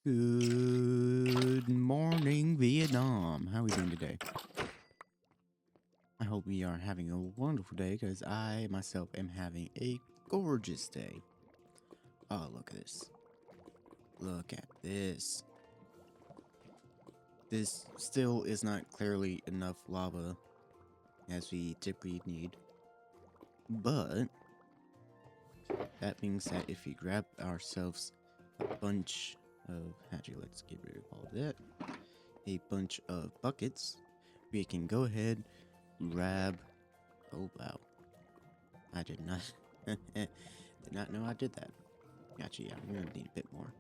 Good morning, Vietnam. How are we doing today? I hope we are having a wonderful day because I myself am having a gorgeous day. Oh, look at this. Look at this. This still is not clearly enough lava as we typically need. But that being said, if we grab ourselves a bunch of, actually, let's get rid of all that. A bunch of buckets, we can go ahead, grab. Oh wow, I did not did not know I did that. Gotcha. Yeah, we're gonna need a bit more.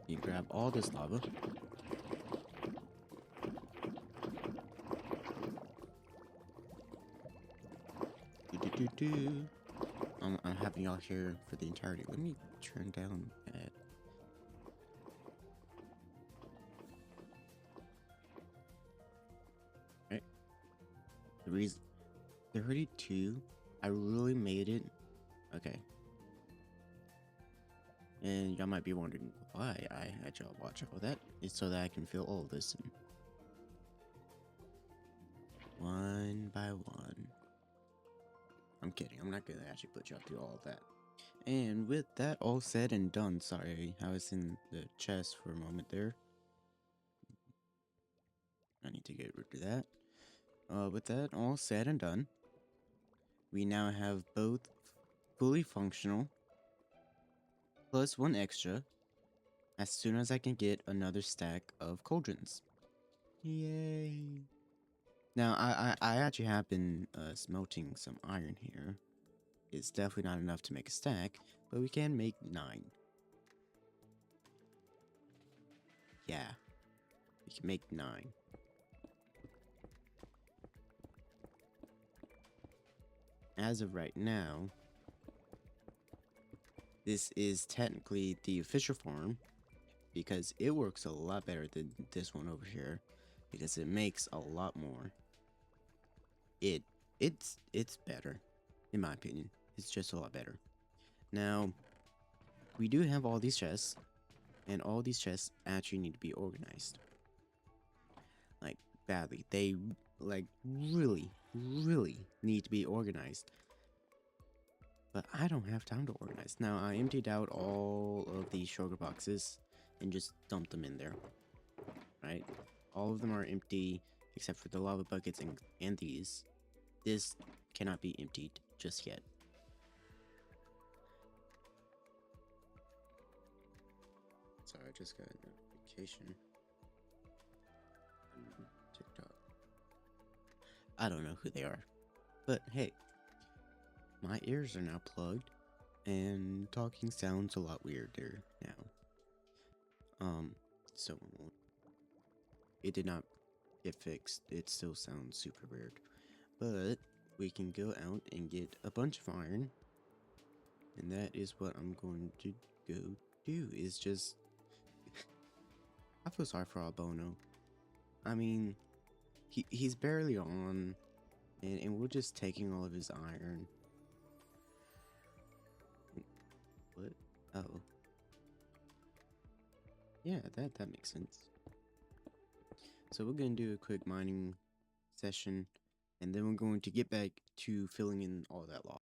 You grab all this lava. Do. I'm having y'all here for the entirety. Let me turn down that. Right. The reason 32, I really made it. Okay. And y'all might be wondering why I had y'all watch all that. It's so that I can fill all of this in. One by one. I'm kidding. I'm not gonna actually put y'all through all of that. And with that all said and done, sorry, I was in the chest for a moment there. I need to get rid of that. With that all said and done, we now have both fully functional plus one extra as soon as I can get another stack of cauldrons. Yay! Now, I actually have been smelting some iron here. It's definitely not enough to make a stack, but we can make 9. Yeah, we can make 9. As of right now, this is technically the official form because it works a lot better than this one over here because it makes a lot more. It's better, in my opinion. It's just a lot better. Now, we do have all these chests, and all these chests actually need to be organized. Like, badly. They, like, really need to be organized. But I don't have time to organize. Now, I emptied out all of these sugar boxes and just dumped them in there. Right? All of them are empty except for the lava buckets and these. This cannot be emptied just yet. Sorry, I just got a notification on TikTok. I don't know who they are. But hey, my ears are now plugged and talking sounds a lot weirder now. So it did not get fixed. It still sounds super weird. But we can go out and get a bunch of iron. And that is what I'm going to go do, is just... I feel sorry for Albono. I mean, he's barely on, and we're just taking all of his iron. What? Oh. Yeah, that makes sense. So we're going to do a quick mining session, and then we're going to get back to filling in all that lava.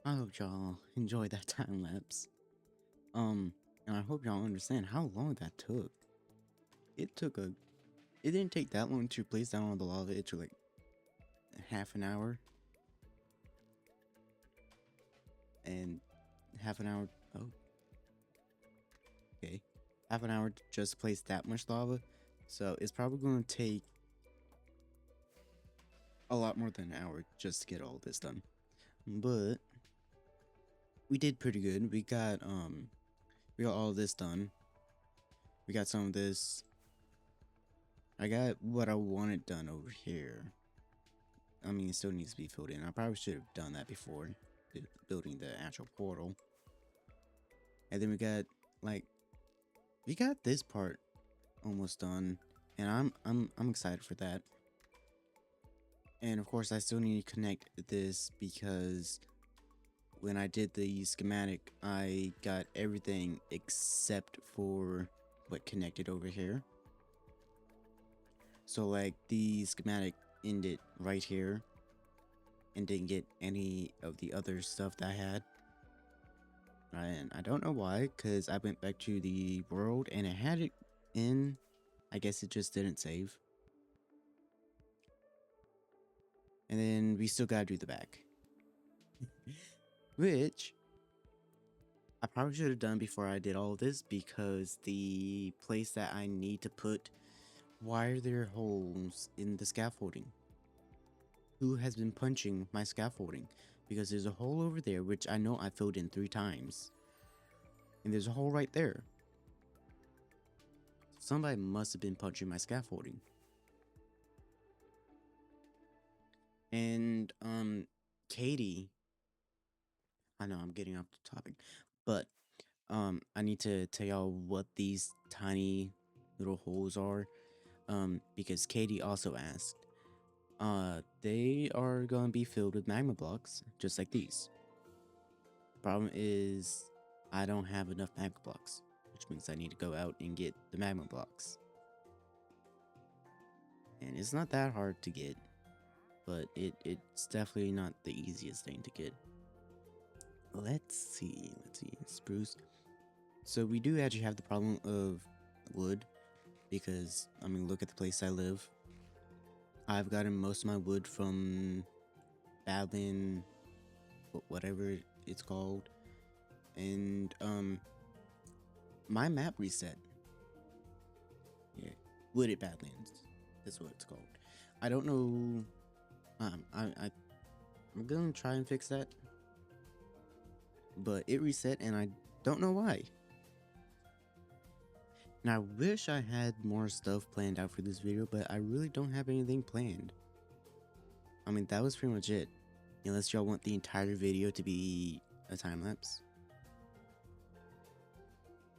I hope y'all enjoyed that time lapse. Um, and I hope y'all understand how long that took. It took a. It didn't take that long to place down all the lava. It took like half an hour, and half an hour. Oh, okay. Half an hour to just place that much lava. So it's probably going to take a lot more than an hour just to get all this done. But we did pretty good. We got all this done. We got some of this. I got what I wanted done over here. I mean, it still needs to be filled in. I probably should have done that before building the actual portal. And then like we got this part almost done, and I'm excited for that. And of course, I still need to connect this because when I did the schematic, I got everything except for what connected over here. So like the schematic ended right here and didn't get any of the other stuff that I had. And I don't know why, because I went back to the world and it had it in. I guess it just didn't save. And then we still gotta do the back. Which I probably should have done before I did all of this, because the place that I need to put, why are there holes in the scaffolding? Who has been punching my scaffolding? Because there's a hole over there, which I know I filled in 3 times. And there's a hole right there. Somebody must have been punching my scaffolding. And, Katie, I know I'm getting off the topic, but, I need to tell y'all what these tiny little holes are, because Katie also asked. They are gonna be filled with magma blocks, just like these. Problem is, I don't have enough magma blocks, which means I need to go out and get the magma blocks. And it's not that hard to get, but it's definitely not the easiest thing to get. Let's see, spruce. So we do actually have the problem of wood, because, I mean, look at the place I live. I've gotten most of my wood from Badland, whatever it's called, and my map reset. Yeah, Wooded Badlands, that's what it's called. I don't know. I'm gonna try and fix that, but it reset, and I don't know why. And I wish I had more stuff planned out for this video, but I really don't have anything planned. I mean, that was pretty much it. Unless y'all want the entire video to be a time lapse.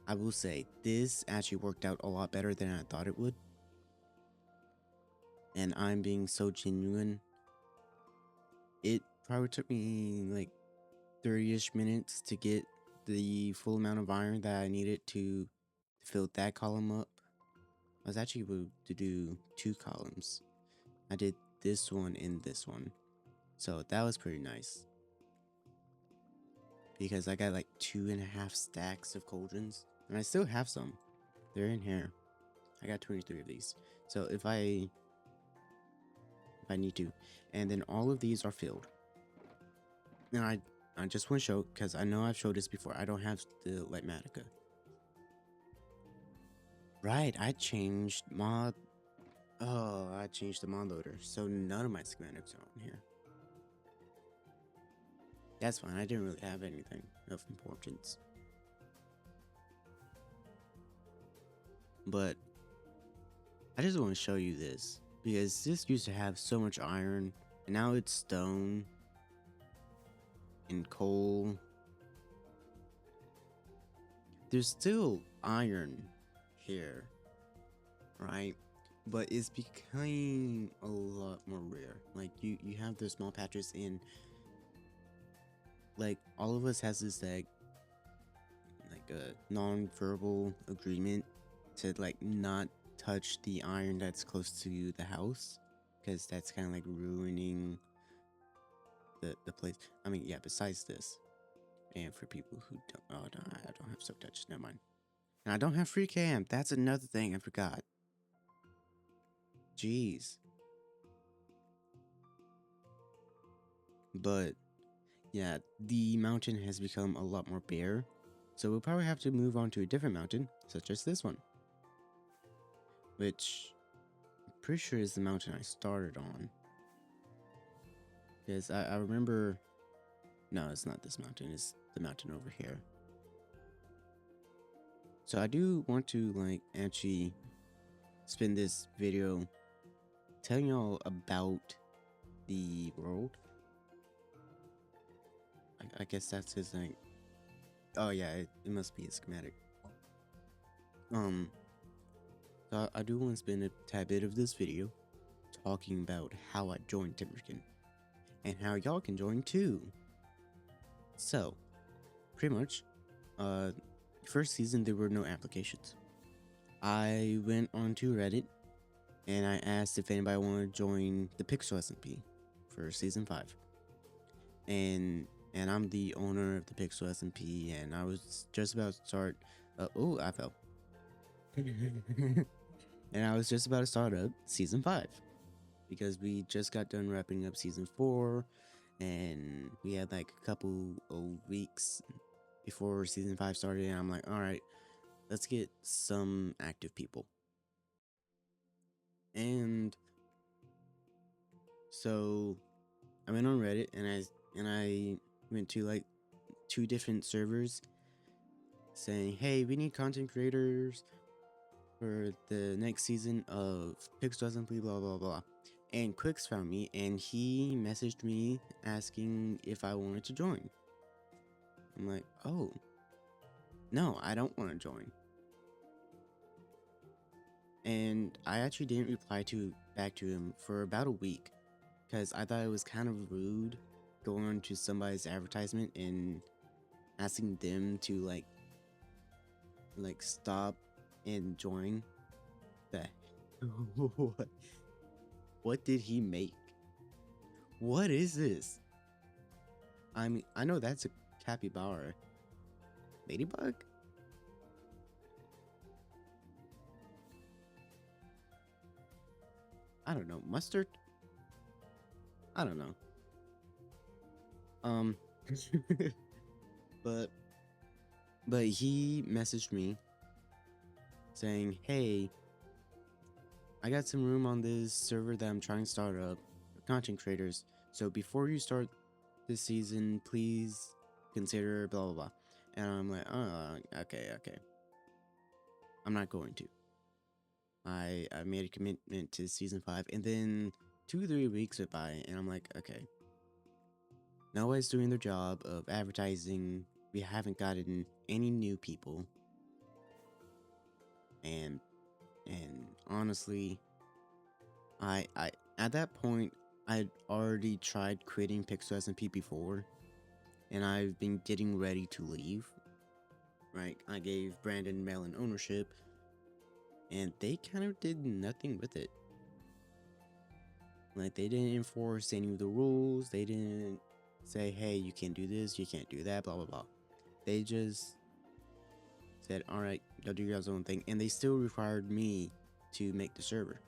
I will say, this actually worked out a lot better than I thought it would. And I'm being so genuine. It probably took me like 30-ish minutes to get the full amount of iron that I needed to fill that column up. I was actually able to do 2 columns. I did this one and this one. So that was pretty nice. Because I got like 2.5 stacks of cauldrons. And I still have some. They're in here. I got 23 of these. So if I need to. And then all of these are filled. And I just want to show, because I know I've showed this before. I don't have the Lightmatica. Right, I changed mod. Oh, I changed the mod loader. So none of my schematics are on here. That's fine. I didn't really have anything of importance. But I just want to show you this, because this used to have so much iron, and now it's stone and coal. There's still iron here, right? But it's becoming a lot more rare. Like you have those small patches in. Like all of us has this like a non-verbal agreement to like not touch the iron that's close to the house, because that's kind of like ruining the place. I mean, yeah, besides this. And for people who don't, oh no, I don't have soft touch. Never mind. And I don't have free cam. That's another thing I forgot. Jeez. But yeah, the mountain has become a lot more bare. So we'll probably have to move on to a different mountain, such as this one. Which I'm pretty sure is the mountain I started on. Because I remember... No, it's not this mountain. It's the mountain over here. So I do want to, like, actually spend this video telling y'all about the world. I guess that's his, like... Oh yeah, it must be a schematic. So I do want to spend a tad bit of this video talking about how I joined Timberkin and how y'all can join too. So, pretty much, first season there were no applications. I went onto Reddit and I asked if anybody wanted to join the Pixel SMP for season 5. And I'm the owner of the Pixel SMP, and I was just about to start. Oh, I fell. And I was just about to start up season 5 because we just got done wrapping up season 4, and we had like a couple of weeks before season 5 started. And I'm like, all right, let's get some active people. And so I went on Reddit and I went to like 2 different servers saying, hey, we need content creators for the next season of Pixel SMP, blah blah blah. And Quicks found me and he messaged me asking if I wanted to join. I'm like, oh, no, I don't want to join. And I actually didn't reply back to him for about a week because I thought it was kind of rude going on to somebody's advertisement and asking them to like stop and join. That what did he make? What is this? I mean, I know that's a capybara. Ladybug? I don't know. Mustard? I don't know. But he messaged me saying, hey, I got some room on this server that I'm trying to start up for content creators. So before you start this season, please consider blah blah blah. And I'm like, oh, okay. I'm not going to. I made a commitment to season 5, and then 2-3 weeks went by, and I'm like, okay. Nobody's doing their job of advertising. We haven't gotten any new people. And honestly, I at that point I'd already tried quitting Pixel SMP before, and I've been getting ready to leave. Right, I gave Brandon Mellon ownership, and they kind of did nothing with it. Like, they didn't enforce any of the rules. They didn't say, hey, you can't do this, you can't do that, blah blah blah. They just said, all right, go do your own thing. And they still required me to make the server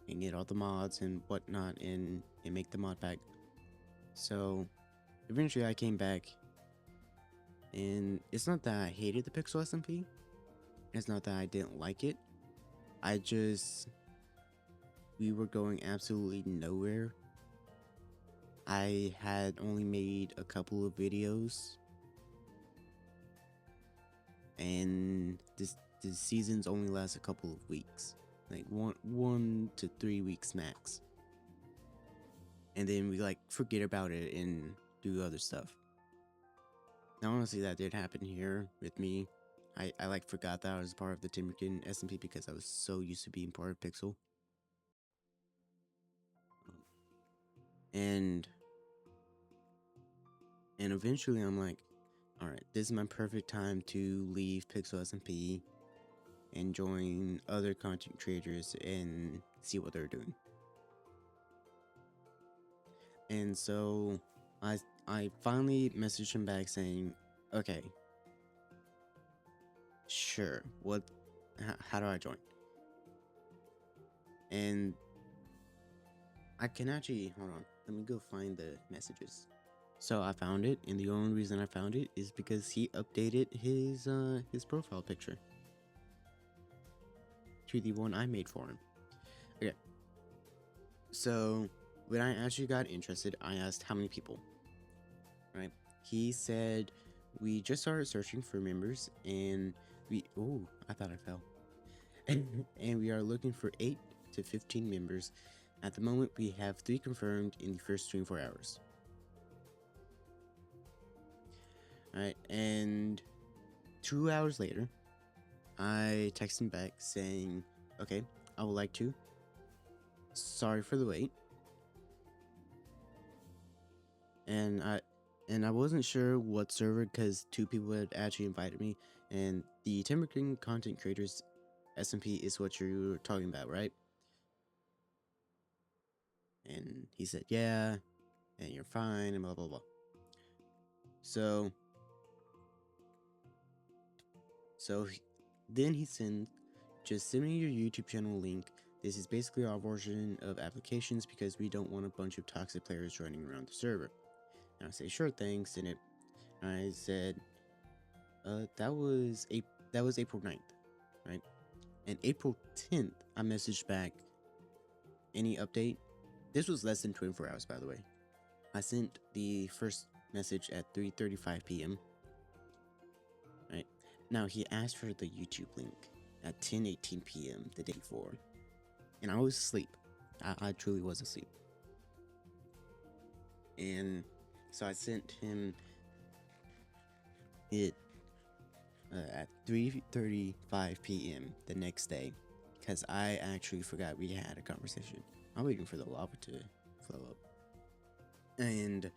and get all the mods and whatnot and make the mod pack. So eventually I came back, and it's not that I hated the Pixel SMP. It's not that I didn't like it. We were going absolutely nowhere. I had only made a couple of videos, and the seasons only last a couple of weeks, like 1 to 3 weeks max, and then we like forget about it and do other stuff. Now honestly, that did happen here with me. I like forgot that I was part of the Timberkin SMP because I was so used to being part of Pixel. And eventually I'm like, alright, this is my perfect time to leave Pixel SMP and join other content creators and see what they're doing. And so I finally messaged him back saying, okay, sure, how do I join? And I can actually, hold on, let me go find the messages. So I found it, and the only reason I found it is because he updated his profile picture to the one I made for him. Okay, so when I actually got interested, I asked how many people, right? He said, we just started searching for members, and I thought I fell. And we are looking for 8 to 15 members. At the moment, we have 3 confirmed in the first 24 hours. Alright, and 2 hours later, I text him back saying, okay, I would like to. Sorry for the wait. And I wasn't sure what server because 2 people had actually invited me, and the Timberkin content creators SMP is what you're talking about, right? And he said, yeah, and you're fine, and blah blah blah. So then he sent, just send me your YouTube channel link. This is basically our version of applications because we don't want a bunch of toxic players running around the server. And I say, sure thing, send it. And I said, that was April 9th, right? And April 10th, I messaged back, any update? This was less than 24 hours, by the way. I sent the first message at 3:35 p.m. Right? Now, he asked for the YouTube link at 10:18 p.m. the day before. And I was asleep. I truly was asleep. And so I sent him it at 3:35 p.m. the next day because I actually forgot we had a conversation. I'm waiting for the lava to flow up. And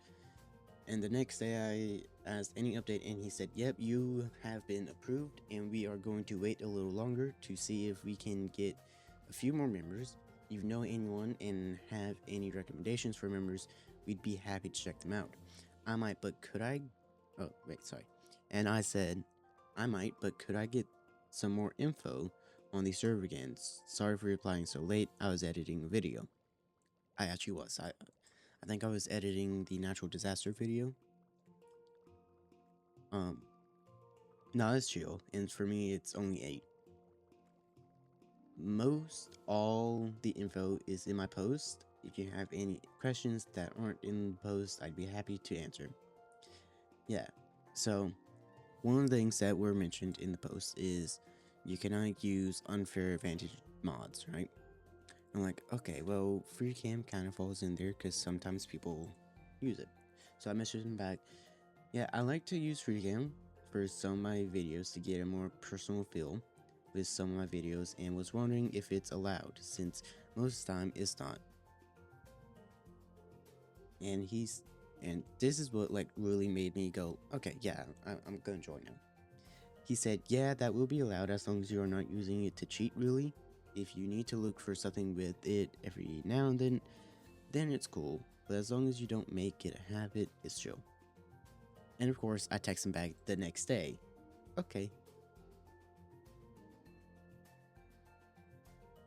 the next day I asked any update, and he said, yep, you have been approved, and we are going to wait a little longer to see if we can get a few more members. If you know anyone and have any recommendations for members, we'd be happy to check them out. I might, but could I? Oh, wait, sorry. And I said, I might, but could I get some more info on the server again? Sorry for replying so late. I was editing a video. I actually was. I think I was editing the natural disaster video. No, it's chill, and for me, it's only 8. Most all the info is in my post. If you have any questions that aren't in the post, I'd be happy to answer. Yeah, so one of the things that were mentioned in the post is you cannot use unfair advantage mods, right? I'm like, okay, well, free cam kind of falls in there because sometimes people use it. So I messaged him back, yeah, I like to use free cam for some of my videos to get a more personal feel with some of my videos, and was wondering if it's allowed since most of the time it's not. And this is what like really made me go, okay, yeah, I'm gonna join now. He said, yeah, that will be allowed as long as you are not using it to cheat, really. If you need to look for something with it every now and then it's cool, but as long as you don't make it a habit, it's chill. And of course, I text him back the next day, okay.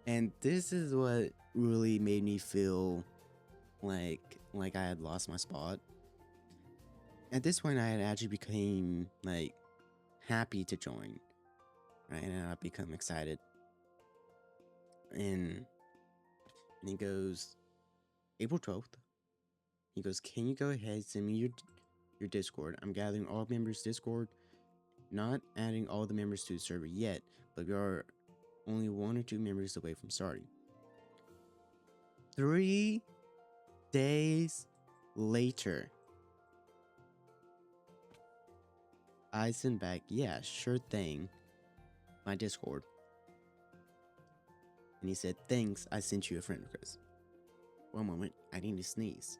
And this is what really made me feel like I had lost my spot. At this point, I had actually became like happy to join, right? And I become excited. And he goes, April 12th. He goes, can you go ahead, send me your Discord? I'm gathering all members' Discord, not adding all the members to the server yet, but we are only 1 or 2 members away from starting. 3 days later, I sent back, yeah, sure thing, my Discord. And he said, thanks, I sent you a friend request. One moment, I need to sneeze.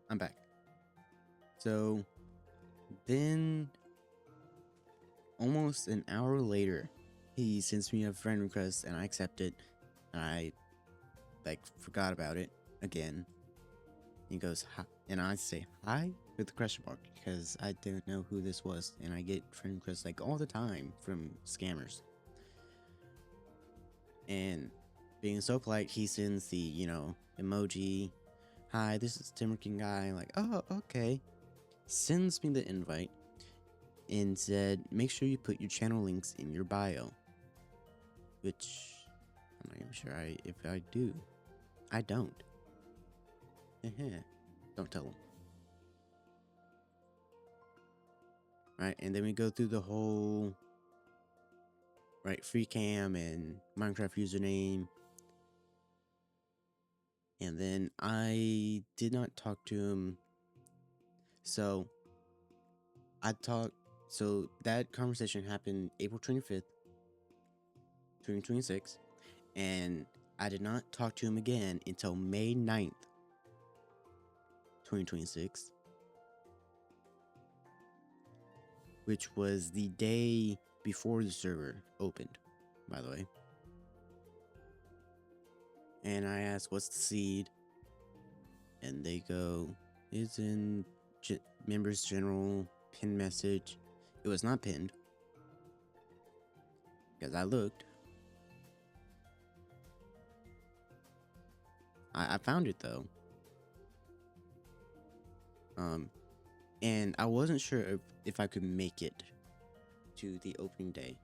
I'm back. So then, almost an hour later, he sends me a friend request and I accept it. And I like forgot about it again. He goes, hi, and I say hi with a question mark because I didn't know who this was, and I get friend requests like all the time from scammers. And being so polite, he sends the emoji. Hi, this is Timberkin guy. Like, oh, okay. Sends me the invite and said, make sure you put your channel links in your bio. Which I'm not even sure if I do. I don't. Don't tell them. Right, and then we go through the whole free cam and Minecraft username. And then I did not talk to him. So that conversation happened April 25th, 2026. And I did not talk to him again until May 9th, 2026. Which was the day before the server opened, by the way. And I asked, what's the seed? And they go, it's in members general pin message. It was not pinned. Because I looked. I found it though. And I wasn't sure if I could make it to the opening day.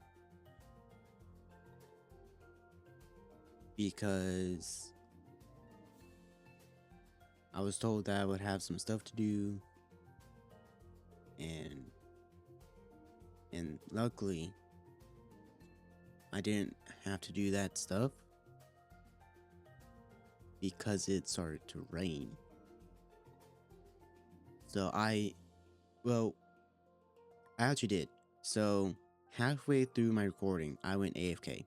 Because I was told that I would have some stuff to do. And luckily, I didn't have to do that stuff. Because it started to rain. So I actually did. So halfway through my recording, I went AFK.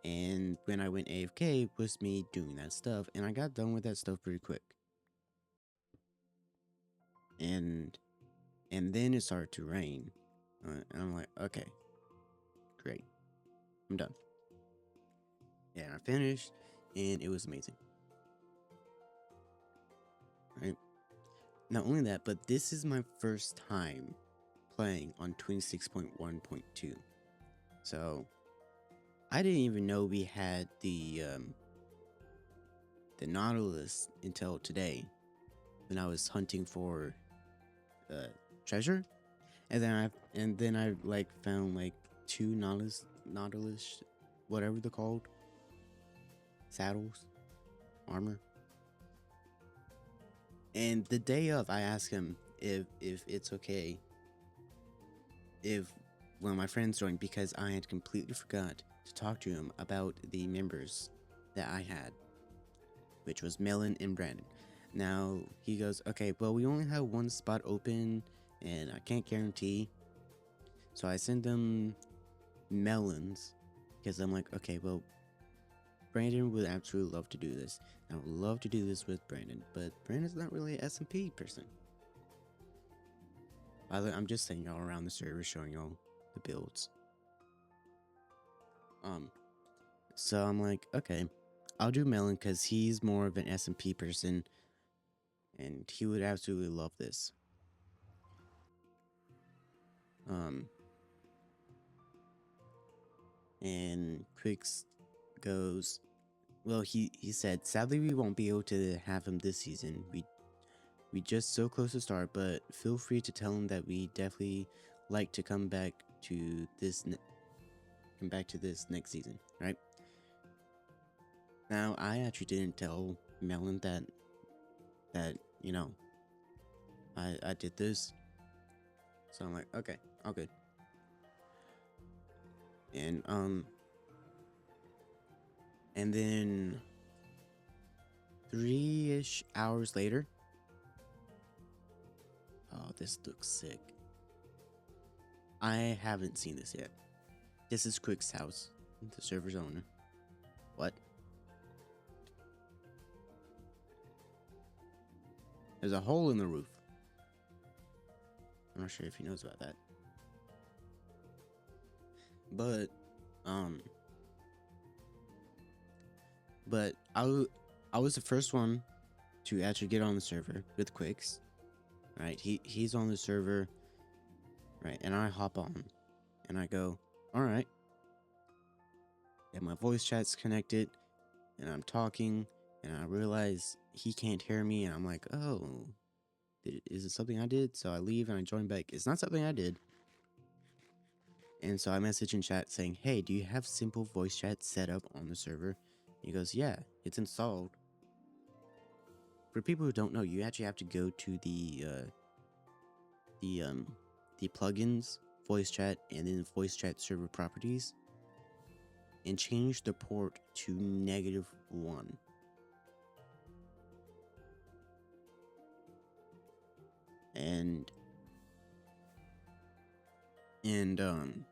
And when I went AFK was me doing that stuff, and I got done with that stuff pretty quick. And then it started to rain. And I'm like, okay, great. I'm done. Yeah, I finished, and it was amazing. Right? Not only that, but this is my first time playing on 26.1.2. So I didn't even know we had the Nautilus until today, when I was hunting for treasure, and then I like found like 2 Nautilus, whatever they're called, saddles, armor. And the day of, I asked him if it's okay if one of my friends joined, because I had completely forgot to talk to him about the members that I had, which was Melon and Brandon. Now he goes, okay, well, we only have 1 spot open and I can't guarantee. So I sent them Melons because I'm like, okay, well, Brandon would absolutely love to do this. I would love to do this with Brandon, but Brandon's not really an SMP person. I'm just saying y'all around the server, showing y'all the builds. So I'm like, okay, I'll do Melon because he's more of an SMP person, and he would absolutely love this. And Quicks goes, well, he said, sadly we won't be able to have him this season. We just so close to start, but feel free to tell him that we definitely like to come back to this next season, right? Now I actually didn't tell Melon that I did this, so I'm like, okay, all good. And then 3-ish hours later, oh, this looks sick. I haven't seen this yet. This is Quick's house, the server's owner. What? There's a hole in the roof. I'm not sure if he knows about that. But I was the first one to actually get on the server with Quicks. Right, he's on the server, right, and I hop on, and I go, all right, and my voice chat's connected, and I'm talking, and I realize he can't hear me, and I'm like, oh, is it something I did? So I leave and I join back. It's not something I did. And so I message in chat saying, hey, do you have simple voice chat set up on the server? He goes, yeah, it's installed. For people who don't know, you actually have to go to the plugins, voice chat, and then voice chat server properties, and change the port to -1. And and um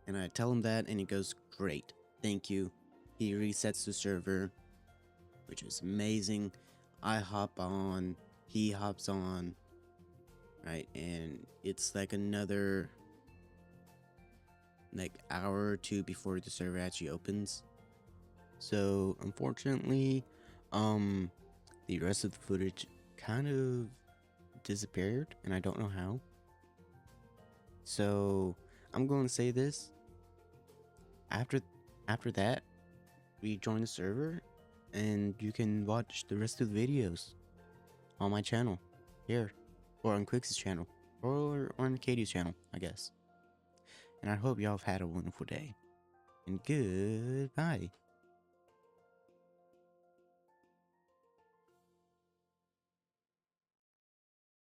and I tell him that, and he goes, great, thank you. He resets the server, which is amazing. I hop on, he hops on, right? And it's like another hour or two before the server actually opens. So unfortunately, the rest of the footage kind of disappeared, and I don't know how. So I'm going to say this. After that, we join the server, and you can watch the rest of the videos on my channel here, or on Quix's channel, or on Katie's channel, I guess. And I hope y'all have had a wonderful day, and goodbye.